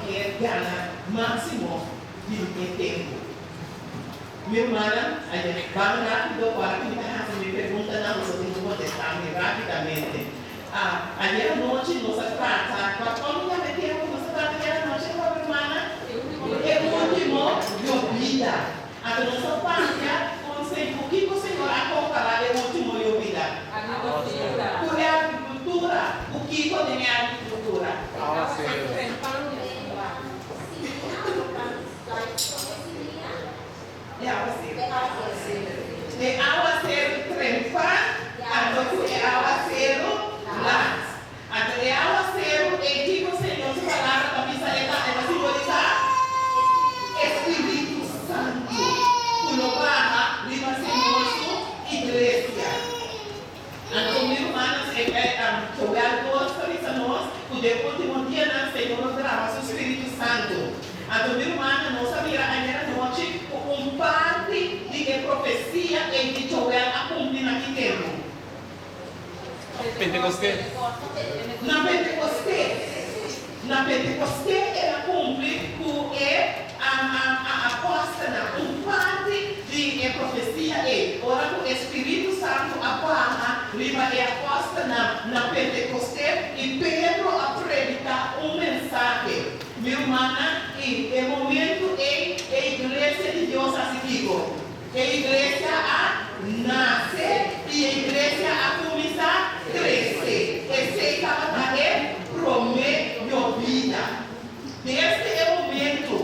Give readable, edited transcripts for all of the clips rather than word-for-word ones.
quer ganhar máximo de tempo. Minha irmã, a gente vai rápido para que me pergunta, não, eu tenho que contestar rapidamente. Ayer noite, nossa trata, quando eu me quero, nossa trata, ayer noite, minha irmã, é o último de vida. A nossa família, o que o Senhor a comparar é o último de vida. Por a agricultura, o que tem a agricultura? É aguaceiro trempar, é aguaceiro lá. É aguaceiro em que o Senhor se falar da missa é simbolizar Espírito Santo. Kunobaha, lima Senhor, igreja. Então, meus irmãos, jogar duas coisas nós, o último dia na Senhor nos dará o Espírito Santo. Então, meu irmão, nós sabíamos ayer noite parte de profecia em que Joel a cumprir naquele tempo. Pentecostés. Na Pentecostés ela cumpre com a apóstola, parte de profecia é. Ora, o Espírito Santo apaga, riba é apóstola na Pentecostés e Pedro a predicar mensagem. Meu irmão, e o momento é a igreja de Deus assistiu. A igreja a nasce e a igreja a começar a crescer. Esse é prometo vida. Desde o momento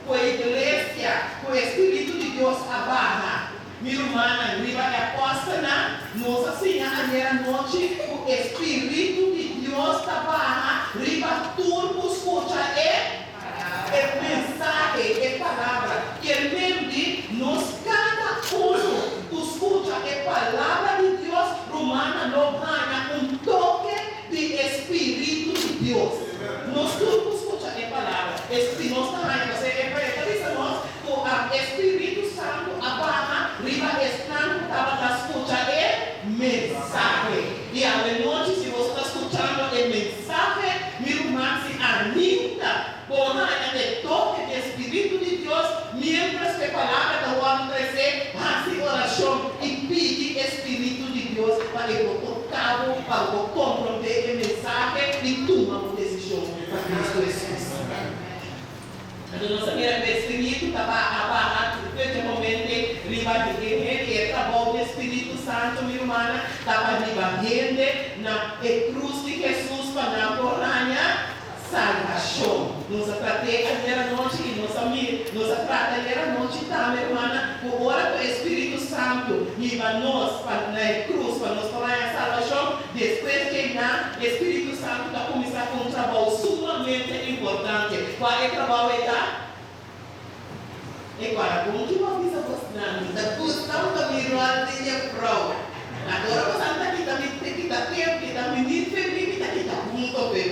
que a igreja, que o Espírito de Deus abarra, minha irmã, riba é apóstola, Nossa Senhora, ayer noite, o Espírito de Deus abarra, riba turbo escuta é mensagem, é palavra. Que realmente nós, cada um, escuta a palavra de Deus, Romana não ganha toque de Espírito de Deus. Nós tudo escuta a palavra. Nós também, você é nós, o Espírito Santo, a barra, riba estranho, estava na escuta é mensagem. E à noite, se você está escutando a mensagem, meu irmão se anima. Porra, é toque de Espírito de Deus, mientras que a palavra da ordem crescer, faça oração e pede Espírito de Deus para eu tocar, para eu compreender a mensagem e tomar uma decisão para Cristo Jesus. Então, nossa primeira vez, Espírito estava abarrado, efetivamente, ele trabalhou o Espírito Santo, minha irmã, estava ribando na cruz de Jesus para a coranha. Salvação. Nos tratei ayer noite e nos trata ayer noite também, irmã, por hora do Espírito Santo, viva nós na cruz para nos falar a salvação. Depois que o Espírito Santo está começando com um trabalho sumamente importante. Qual é o trabalho? E agora, como que uma visa mostrando? Da questão da minha prova. Agora você está aqui, está tempo, está menino, feminino, está muito bem,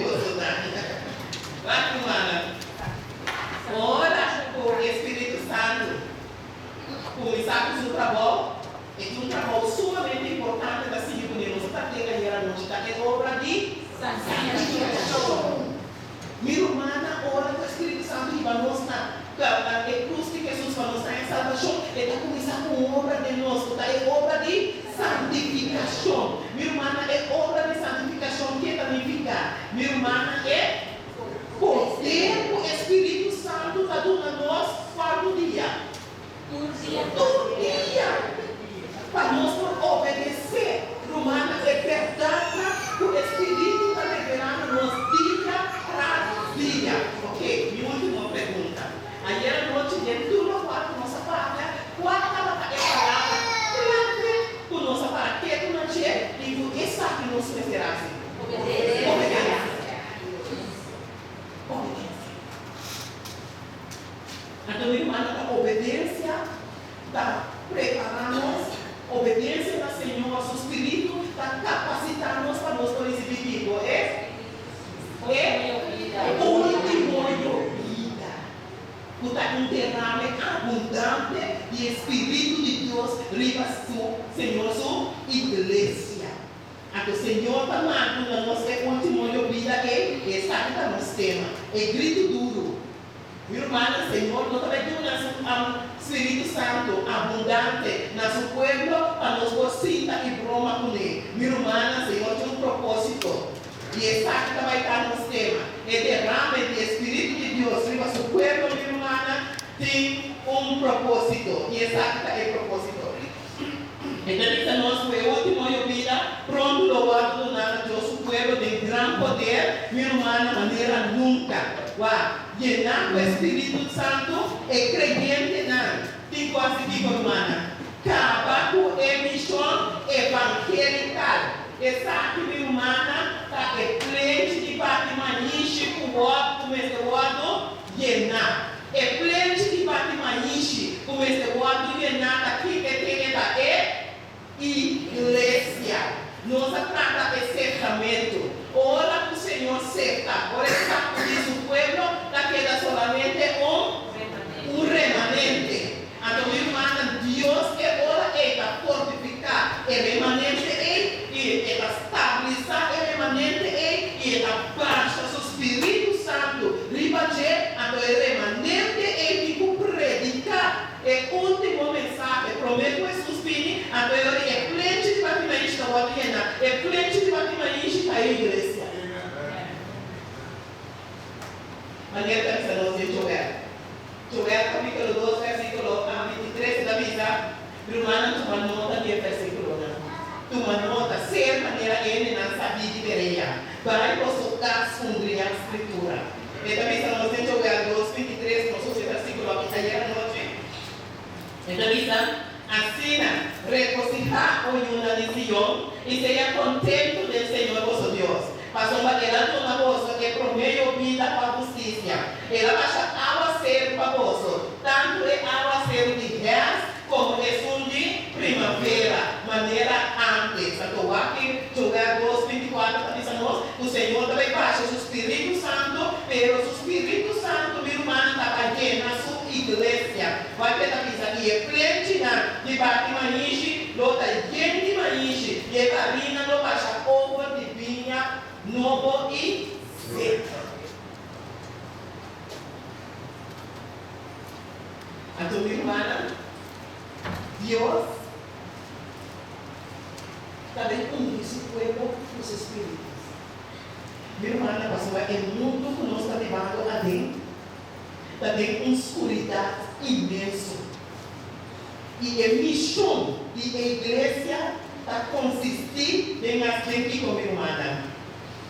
vai, irmã. Ora, o Espírito Santo começar com o seu trabalho, é um trabalho sumamente importante da Senhora, porque nós estamos tendo a noite, é obra de santificação. Minha irmã, ora que o Espírito Santo vai mostrar a cruz de Jesus para mostrar a salvação, ele está começando com obra de nós, é obra de santificação. Minha irmã, é obra de santificação, que significa? Minha irmã, é poder do Espírito Santo está dando a nós quanto dia? Todo dia. Para nós obedecer. Romana é verdade que o Espírito está liberando nos dia tras dia. Ok, minha última pergunta. Ayer à noite, dentro do quarto, nossa pátria, qual estava a palavra? Com nossa pátria, que não tinha, e o que está que nos precisará? Obedecer. Então, irmã, a obediência está preparando-nos, obediência do Senhor, nosso Espírito está capacitando-nos para nós receber o último vida. Está um derrame abundante de Espírito de Deus riba Senhor, sua igreja. Então, o Senhor está mandando a nossa última vida, essa sabe que nós temos, é grito duro. Minha irmã, Senhor, nós também temos um Espírito Santo abundante no nosso povo, para nós gostar e broma com ele. Minha irmã, Senhor, tem um propósito. E é sabe que vai estar nos temas. É derrame de Espírito de Deus. E nosso povo, minha irmã, tem um propósito. E é sabe que é propósito. Então, nós foi o último de vida, pronto, louvado do nada, Deus, o povo tem grande poder, minha irmã, de maneira nunca. Llenar o Espírito Santo é creyente, não. Tem coisa que, irmã, acaba com a missão evangelical. Essa que minha irmã está crente de Batimaniche, com o outro, com esse outro, llenar. É crente de Batimaniche, com esse outro, llenar, aqui que tem igreja. Nós trata de cercamento. Ora que o Senhor cerca. Ora está diz o povo, daquela solamente um remanente. Então, irmã, Deus é ora para fortificar. É remanente e para estabilizar. É remanente e para baixa o Espírito Santo. Ribaje, então é remanente e para predicar. É o último mensagem. Prometo Jesus Pini. Então é plente de Batimaniche da Guadiana. É plente de Batimaniche da igreja. Maneira que está nos diz Joel capítulo 2, versículo 23 da Bíblia. Romana, toma nota de versículo. Toma nota, ser maneira ele não sabia de vereia. Vai consultar a escritura. E também está nos diz Joel 2, 23, no seu versículo aqui está aí à noite. Então, assina, regocijar o una de Sion e seja contento do Senhor vosso Deus. Mas um baterando na vossa que promeio vida para a justiça. Ela baixa água ser para vosso. Tanto é água ser de gás, como é som de primavera. Maneira antes. Então, aqui, jogar 2, 24, está dizendo o Senhor também baixa o Espírito Santo, pero o Espírito Santo, minha irmã, está llena a sua igreja. Vai ter a pizza aqui, é frente de Batimaniche, lota gente de Maniche, e a carina não baixa ovo de vinha. Novo e seco. A tua irmã, Deus também une seu povo com os espíritos. Minha irmã, pastor, é mundo que nós estamos levando adentro. Também uma escuridão imensa. E a missão da igreja está consistir em assim como irmã.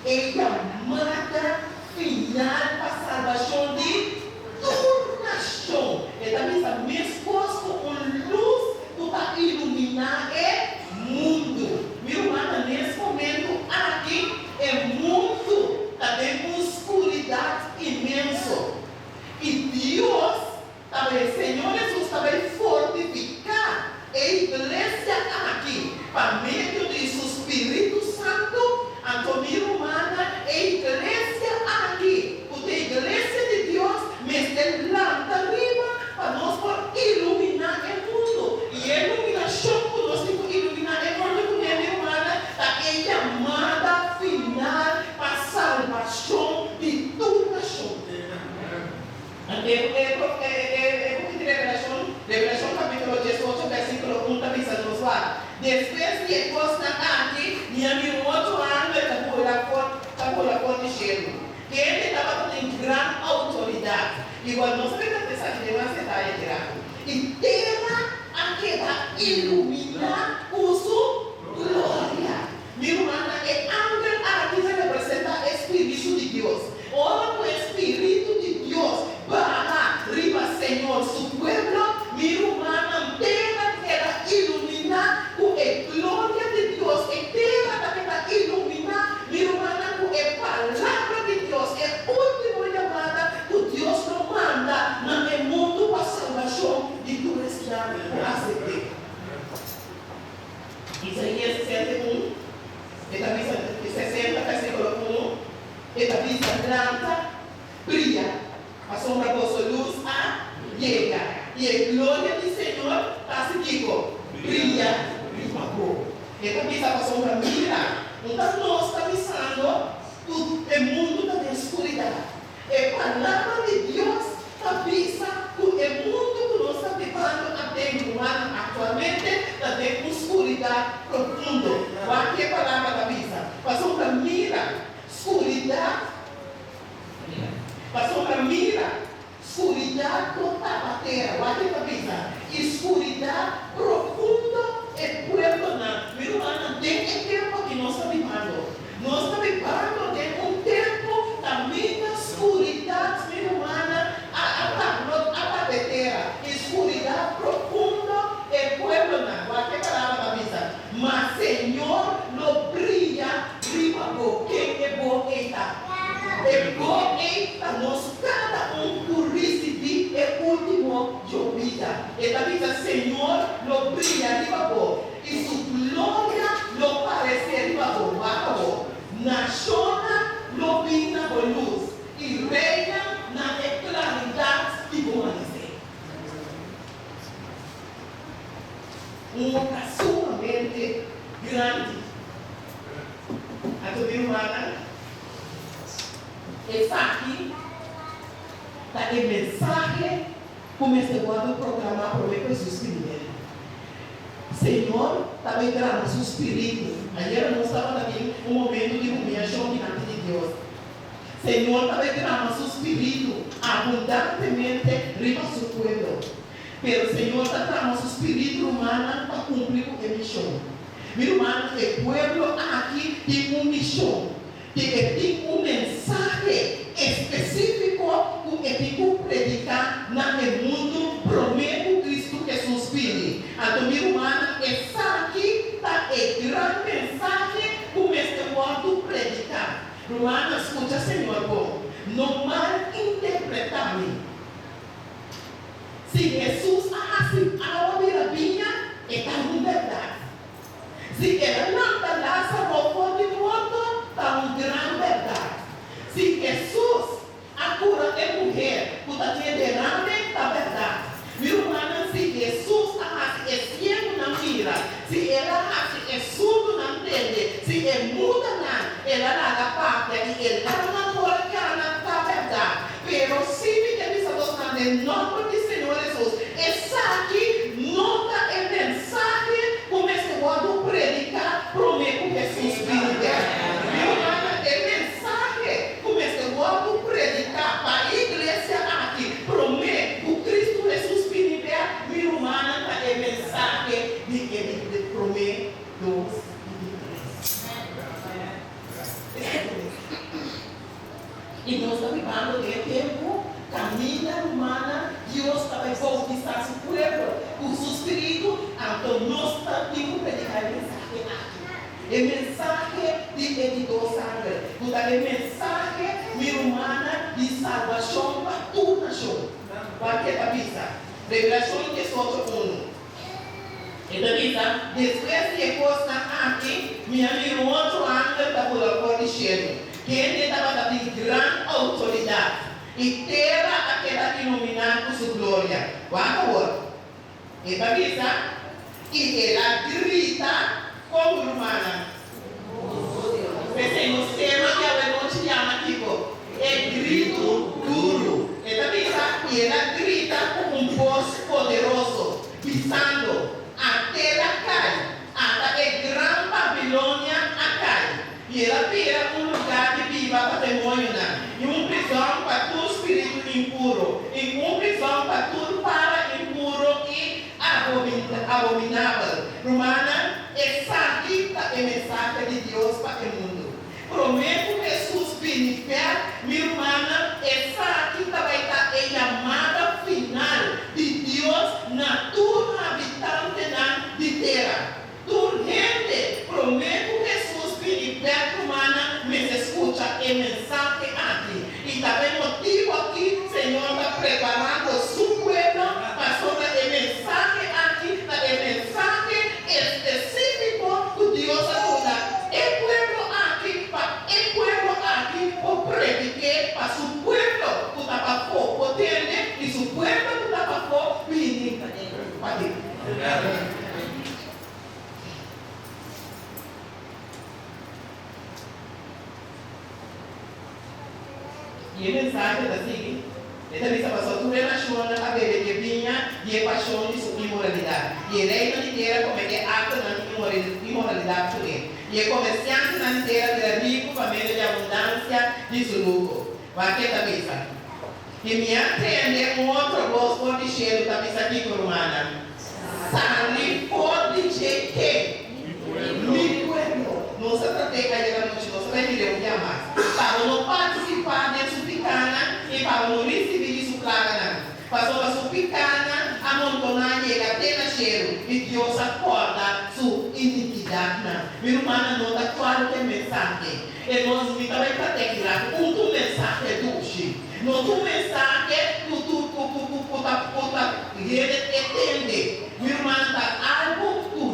É chamada final para a salvação de toda nação. E também está exposto com luz para iluminar o mundo. Meu irmão, nesse momento aqui, o mundo está com escuridão imensa. E Deus, também, Senhor Jesus, também fortificar a igreja aqui, para meio de seu Espírito Santo. Antonio humana e igreja aqui, porque a igreja de Deus me lanta arriba para nós por iluminar o mundo. E a iluminação que nós temos que iluminar o mundo com a minha humana é chamada final para a salvação de toda a nação. Revelação capítulo 18, versículo 1, também está nos lá. Depois que costa aqui, minha outro ano está por a fonte cheio. Que ele estava com grande autoridade. Igual nós sabemos que essa demais está aí. E terra aquela iluminar o sua glória. Minha irmã, é ángel aqui se representa o Espírito de Deus. Ora, o Espírito de Deus para riba, Senhor, su pueblo. Minha irmã, terra aquela iluminar com a glória de Deus. E terra aquela iluminar, minha irmã, com a palavra de Deus. É a última chamada que Deus nos manda no mundo para a salvação de todos os que aceitam. Isaías 61, também 60, versículo 1, e também planta, brilha, a sombra da sua luz chega, e a glória do Senhor está seguindo, brilha, e também a sombra mira. Então nós estamos pensando, o mundo está escuro. bom. Quem é bom está. É bom está nós cada por receber é último de vida. E também o Senhor lo brilha de bom. E sua glória lo parece de bom. Naciona lo brilha com luz. E reina na claridade de bom dizer. Sumamente grande. A tua irmã, essa aqui está em mensagem como este guarda programar para o Jesus primeiro. Senhor, também grava seu espírito. Ayer nós estávamos aqui momento de humilhação diante de Deus. Senhor, também grava seu espírito abundantemente riba seu pueblo. Pero Senhor, está trazendo seu espírito humano para cumprir com a missão. Meu irmão, o pueblo aqui tem uma missão. Tem mensagem específico que tem que predicar no mundo. Prometo Cristo Jesus Filho. Então, meu irmão, essa aqui está a grande mensagem que este mundo predicar. Irmão, escuta, Senhor, bom. Não mal interpretar-me. Se Jesus assim, a obra está uma verdade. Se ela não está Lázaro for de morto, está uma grande verdade. Se Jesus a cura é mulher, porque tinha derrame, está verdade. Meu irmão, se Jesus é cego na mira, se ela é surdo na entende, se é muda não, ela dá a parte e ele está na porca, está verdade. Pero se me tem essa em nome do Senhor Jesus, essa aqui não está em mensagem como este guarda predicar, prometo Jesus vive. Meu irmão, é mensagem como este guarda predicar para a igreja aqui, prometo Cristo Jesus vive. Meu irmão, é mensagem de que ele promete 2 e 3. E nós estamos vivendo de tempo, caminha humana, Deus também bautizar seu pueblo, o seu espírito, então nós temos que predicar a mensagem aqui. A mensagem de sangue, porque a mensagem, minha irmã, de salvação para toda nação. Para que a visa? Revelação 18:1. Então, depois que costa aqui, minha irmã, outro anjo está por a cor de cheiro. Quem estava dando grande autoridade e terá aquela iluminar com sua glória. Quando e avisa e ela grita como humana. Pensei no tema que a não te chama tipo é grito duro. E avisa e ela grita com voz poderoso, pisando até ela cai, até a grande Babilônia a cai. E ela vira lugar de viva patrimônio, e prisão para todo espírito impuro, e prisão para tudo para impuro e abominável. Romana, essa aqui é a mensagem de Deus para o mundo. Prometo Jesus vingar, minha irmã, essa aqui vai estar a chamada final de Deus na tua habitante de terra. Urgente, prometo Jesus vingar, romana, me escuta a mensagem aqui. E também motivo aqui, Senhor está preparando seu pueblo para sobre a mensagem aqui, a mensagem específica que Deus ajuda. O pueblo aqui, para o pueblo aqui, o predique para seu pueblo que está para fora, entende? E seu pueblo que está para fora, vem para dentro. E a mensagem é assim, essa missa passou tudo relaciona a bebê que vinha e a paixão de sua imoralidade. E a reina inteira como é que ato na imoralidade por ele. E a comerciante na inteira era rico, família de abundância de seu lucro. Vai ter a missa. E me atende outro voz por de cheiro da missa aqui por humana. Sali por de cheque. Me pueblo. Não se tratei a ela noite, não se vai me ler o que é mais. Para não participar de sua picana e para não receber de sua clara. Passou a sua picana, amontonar e até na cheiro. E Deus acorda sua iniquidade. Minha irmã não está claro que é mensagem. E nós também para ter que dar um mensagem doce. Não um mensagem que tu entende. Meu irmão está algo tu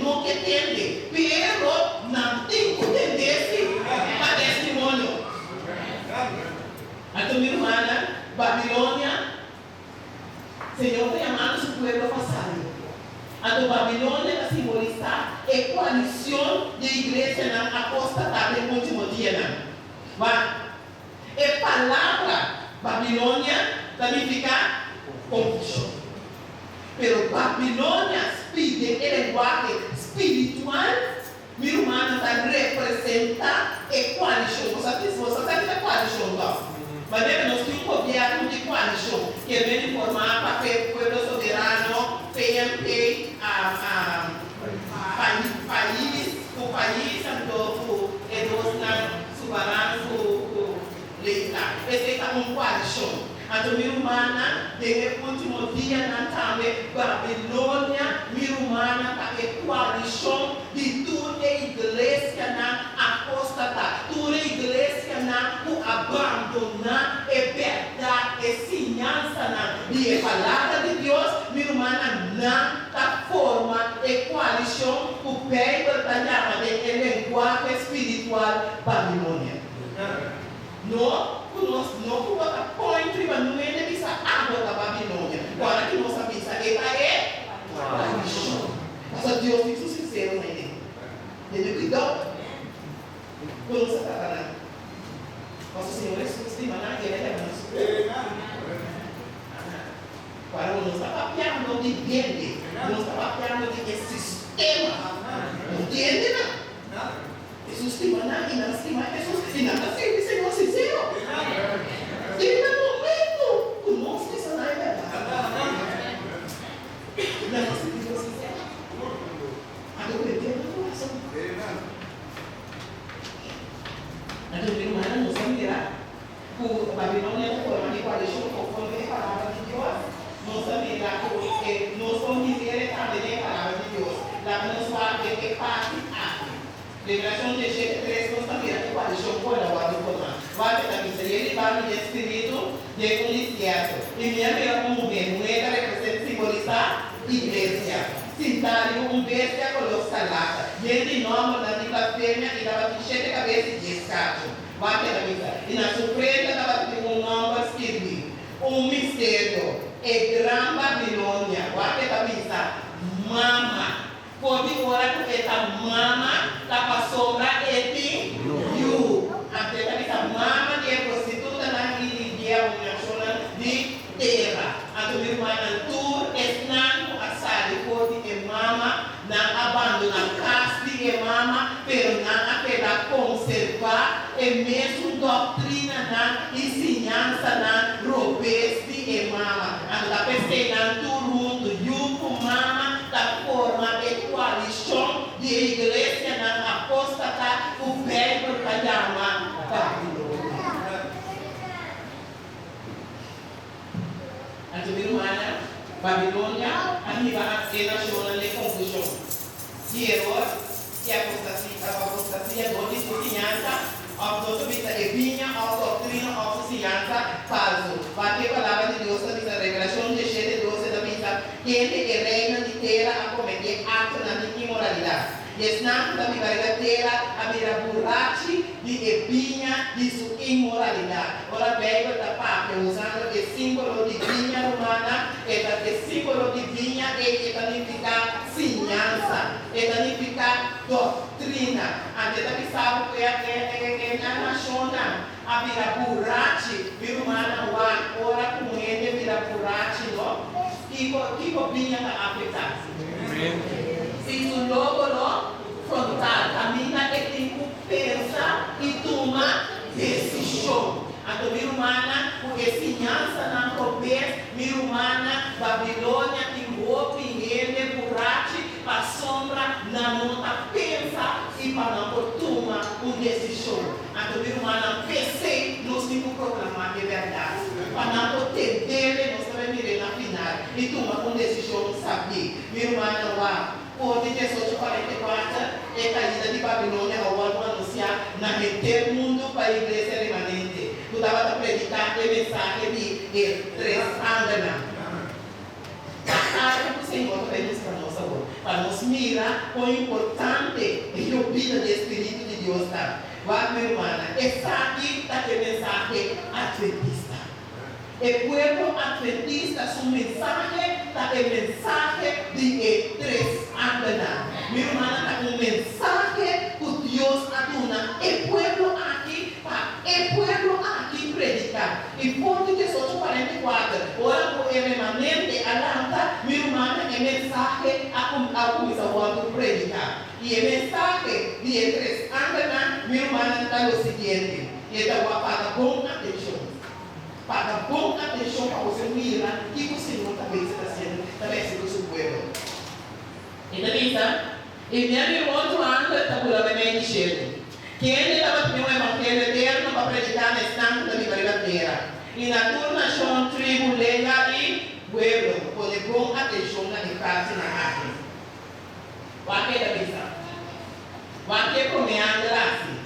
não entende. Pero não tem que entender para testemunho. A tua irmã, Babilônia, Senhor tem amado seu povo passado. A tua Babilônia simboliza a coalição de igreja na apostatada no último dia. A palavra Babilônia significa confusão. Pero Babilônia, a linguagem espiritual, meu irmão, representa a coalição. Você sabe a coalição? Mas nós temos um governo de coalição que vem formar para o povo soberano, PMP, país, o país, soberano, legislar. Esse é uma coalição. A minha irmã, desde o último dia, também, Babilônia, minha irmã, a coalição de toda a igreja na apostata, toda a igreja na abandonar a verdade, a ensinança de palavra de Deus, minha irmã, na forma a coalição, o pé da linguagem espiritual Babilônia. Não põe no meio da missa água da Babilônia. Agora que nossa missa é coalição. Mas Deus fica sincero na igreja. Ele cuidou. Quando você está falando, nosso Senhor Jesus tem maná que ele é nosso. Agora não está papiando de dele, não está papiando de sistema. Não entende, não? Jesus tem maná e não tem mais Jesus. E nada sempre Senhor sincero. Ele no momento conosco isso não é verdade. Não se diz sincero. Agora ele tem no coração. A tua irmã não sabe virar. O Babilônia é forma de coalição conforme a palavra de Deus. Não sabe virar porque nós vamos dizer também a palavra de Deus. Lá nos fala que parte a Liberação de G3 não sabia que coalição foi na guarda do comando. Vai ter a missa e ele vai me espírito de uniciado. E minha filha como mulher representa simbolizar igreja. Sintário bestia colossal. Gente nome na diva fêmea e dava de sete cabeças de escato. Vai ter a missa. E na surpresa dava de nome escrito. Mistério. É grande Babilônia. Vai ter a missa. Mama. Pode orar com essa mama, está para sombra e you. Até essa mama que é prostituta na igreja de terra. A tua irmã tu esnando a sali pode é mama na abandona caste é mama, pero na apela conservar é mesmo doutrina na ensinança na robeste é mama. A tua pessoa tu rundo you com mama da forma coalição de igreja na apostata, o verbo que chama Babilônia. A tua irmã, Babilônia, arriva a nação de confusão. De erro, de apostasia, de desconfiança, a autoridade é vinha, a doutrina, a ciência, falso. Vai ter a palavra de Deus, a revelação de Deus, gente que reina de terra a cometer atos na imoralidade. E está na minha terra a minha burrache de epinha de sua imoralidade. Ora, Bíblia da Papa usando o símbolo de vinha romana, o símbolo de vinha e significa ciência, significa doutrina. Antes da sabe que é na nacional. A minha burrache, romana, ora com ele, minha burrache, não? Que copinha da África. Se o logo frontal caminha e tem que pensar e tomar decisão. A tua irmã, porque ciência na pobreza, minha irmã, Babilônia, tem roupa em ele, burrate, para sombra, na nota, pensa e para não tomar uma decisão. A tua irmã, pensei, nós temos que proclamar de verdade. Para não entender, nós também mirei na final. E toma uma decisão, sabe? Minha irmã, por 1844, é caída de Babilônia, ao ano anunciar na reter mundo para a igreja remanente. Tu dava a predicar a mensagem de três andanas. O Senhor fez para nós agora, para nos mirar quão importante é a vida do Espírito de Deus está. Vai, minha irmã, essa aqui está a mensagem adventista. O povo adventista, sua mensagem está a mensagem de três andanas. Minha irmã está com mensagem que Deus aduna. O povo aqui, o povo aqui predicar. E por 1844, ora por o remanente alanta, minha irmã é mensagem a começar a predicar. E a mensagem de três andanas, minha irmã está o seguinte. E então, para bom atenção. Para bom atenção para você mirar o que o Senhor também está fazendo, também se do seu povo. Então, e minha irmã anda está por lá bem dizendo que ele estava tendo um evangelho eterno para predicar na estante da Bíblia. E na turnação, tribo, lenga e pueblo, pode bom atenção na frase na arte. Vai que da vista. Vai que comeando assim.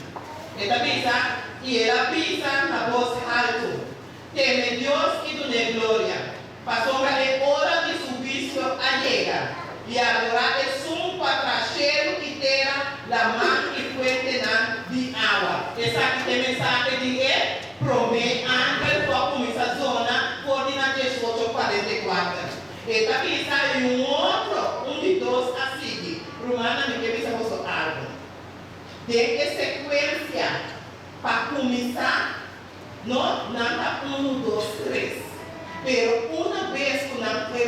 E da vista, e ela pisa na voz alta. Teme Deus e do glória. Passou a hora de serviço a llega. E agora é sumo patracheiro que terá la mão e fuente de água. Essa aqui tem mensagem de que promete antes da comissão zona por 1844. E também sai outro, de dois a seguir. Romana me quer dizer algo. Tem que sequência para começar. Não, nada 1, 2, 3. Pero uma vez que o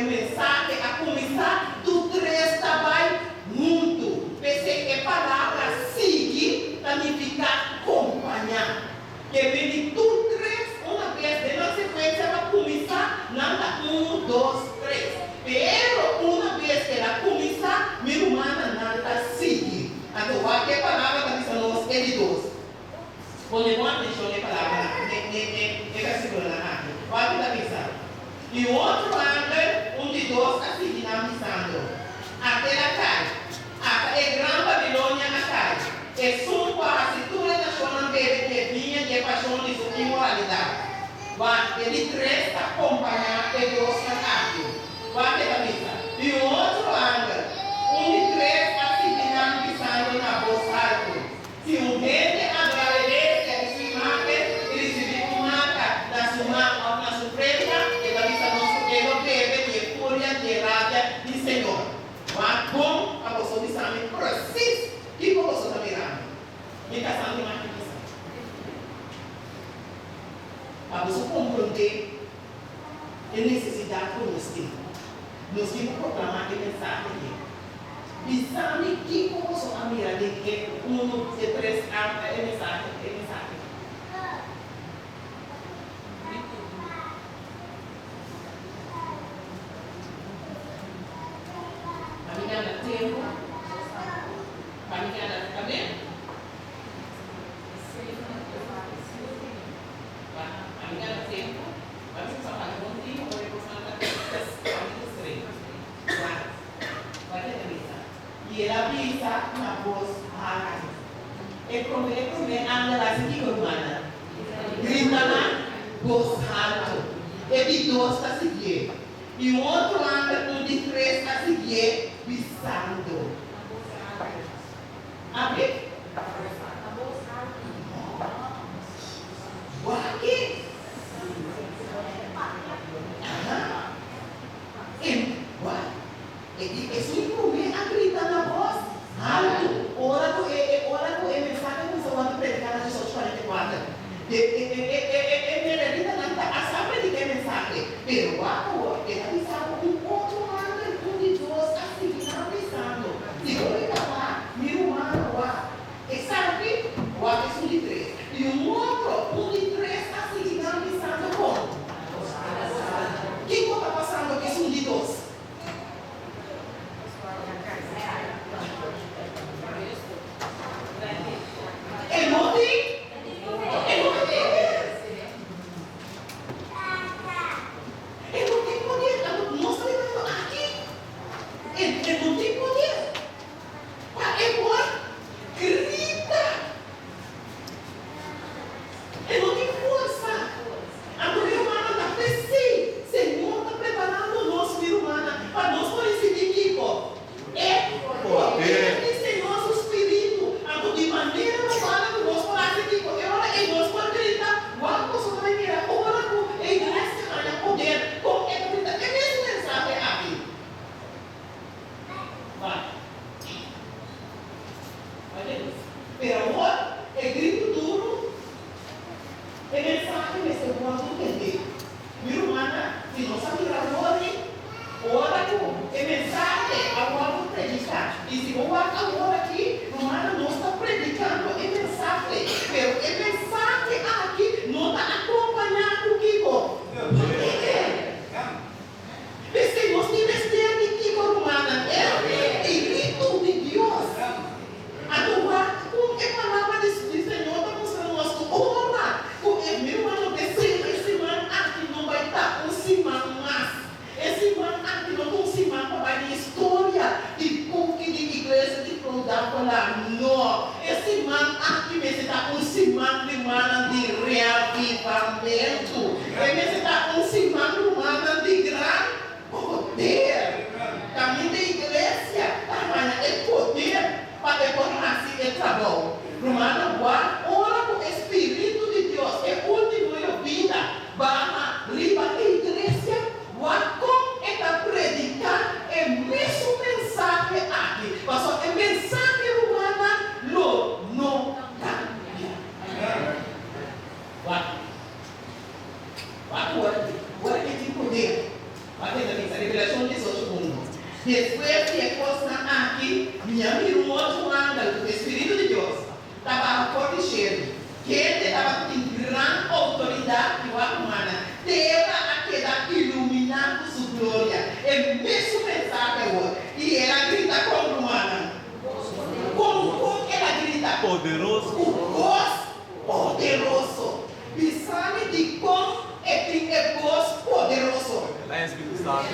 mensagem a começar, do 3 vai junto. Pensei que a palavra seguir significa acompanhar. Que vem de do 3, uma vez de na sequência para começar, nada 1, 2, 3. Pero uma vez que ela começar, minha irmã nada seguir. Então, aqui a palavra está dizendo é de 2. Ponemos atenção na palavra, na versículo na arte. Olha a visão. E o outro ângulo, de 2 a seguir na visão. Até lá cai. Até a grande Babilônia cai. É sumo para a cintura da sua nambeira que vinha de paixão de sua imoralidade. Ele resta acompanhar a Deus na arte. Olha a visão. E o outro ângulo, de 3 a seguir na visão na voz alta. Se um rei na surpresa, ela diz a nós que ele deve de fúria, de rábia, de Senhor. Mas bom, a pessoa diz a mim, preciso, que a pessoa está mirando? Me casando de mais que isso. A pessoa compreender a necessidade que nós temos. Nós temos que proclamar a mensagem aqui. Pensando que a pessoa está mirando, que 1, 3, a mensagem. Caminhada tempo, caminhada também. Caminhada tempo, vamos só fazer um tempo, ou depois vamos fazer vai ter avisa. E ela avisa na voz alta. E promete anda lá assim que humana. Grita na voz alta. E de 2 está seguindo. E o outro anda de 3 a seguir. Pisando. Abre. Aqui. Isso inclui a gritar na voz alto. Ora com a mensagem que você vai predicar na 1844. Ele grita na a sabe de que mensagem. Pero agora ele avisava outro lado de 2 a seguir na visão. Se eu falar, meu irmão, e sabe, o aviso de 3. E um outro, de 3 a seguir na visão como? O que está passando aqui? São de 2. Eu não tenho agora não entender. Meu irmão, se não sabe agora, ora com a mensagem agora vou predicar. E se eu agora aqui, irmão, não está predicando a mensagem, mas a mensagem aqui não está acompanhando o que vou. Porque nós temos aqui, irmão, é o Espírito de Deus. Agora, com a palavra do Senhor está mostrando nosso ora. Porque, meu irmão, esse irmão aqui não vai estar com cima, mas esse irmão aqui não está com cima para a história de como que de igreja de Florida falar. Não. Esse irmão aqui está com cima de reavivamento. Ele está com cima de grande poder. Caminho da igreja, tamanho é poder para depois de trabalho. Romano, ora com o Espírito de Deus, é último vida, barra, riba a igreja, como é que predicar, é mesmo mensagem aqui, mas só é mensagem romana, não cambia. Agora que tem poder, a revelação de Deus mundo. Depois que a coisa aqui, minha irmã Joana, o Espírito de Deus, estava forte cheio. Que ele estava em grande autoridade que o humana. Terra aquela iluminando sua glória. É mesmo mensagem agora. E ela grita como humana. Como ela grita? Poderoso. O voz poderoso. E sabe de como é voz poderoso? É Espírito Santo.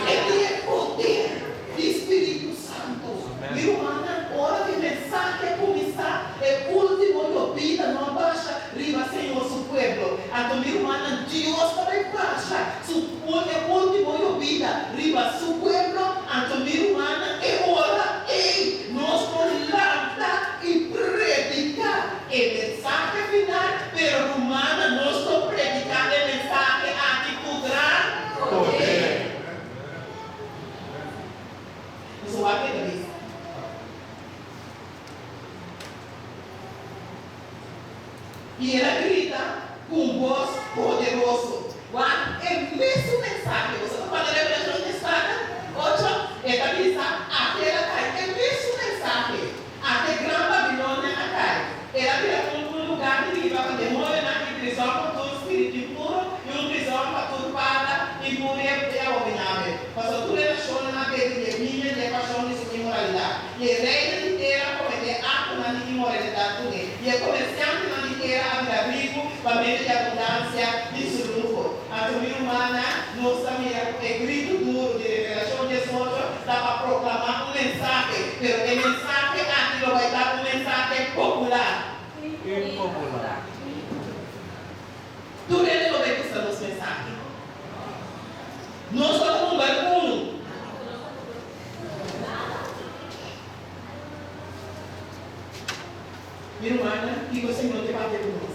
Ele é poder do Espírito Santo. Meu irmão, hora de mensagem começar, é último de vida, não baixa, riba Senhor, seu povo. Então, meu irmão, Deus também baixa, é último de vida, riba seu povo. Então, meu irmão, é hora, nós vamos levantar e predicar. É mensagem final, pero humana, nós estamos predicando a mensagem aqui com grande poder. Isso vai ter que e ela grita com voz poderoso. É mesmo mensagem. Você está falando da revelação de espada? 8, ela diz, aquela cai. É mesmo mensagem. Até Grande Babilônia cai. Ela vira um lugar de livro para demônio, na prisão para todo espírito impuro e uma prisão para tudo para impuro e abominável. Mas a tua relação na vida de minha e a paixão de imoralidade. E a reina inteira cometer ato na imoralidade também. E a comerciante na inteira a rico, para meio de abundância de surufo. A tua humana, nossa mira, é grito duro de revelação de outro, dá para proclamar mensagem. Pero a mensagem aqui vai dar mensagem popular. Impopular. Tu ele não vai gostar das mensagens. Nós estamos no barco. Minha irmã, que você não te bater com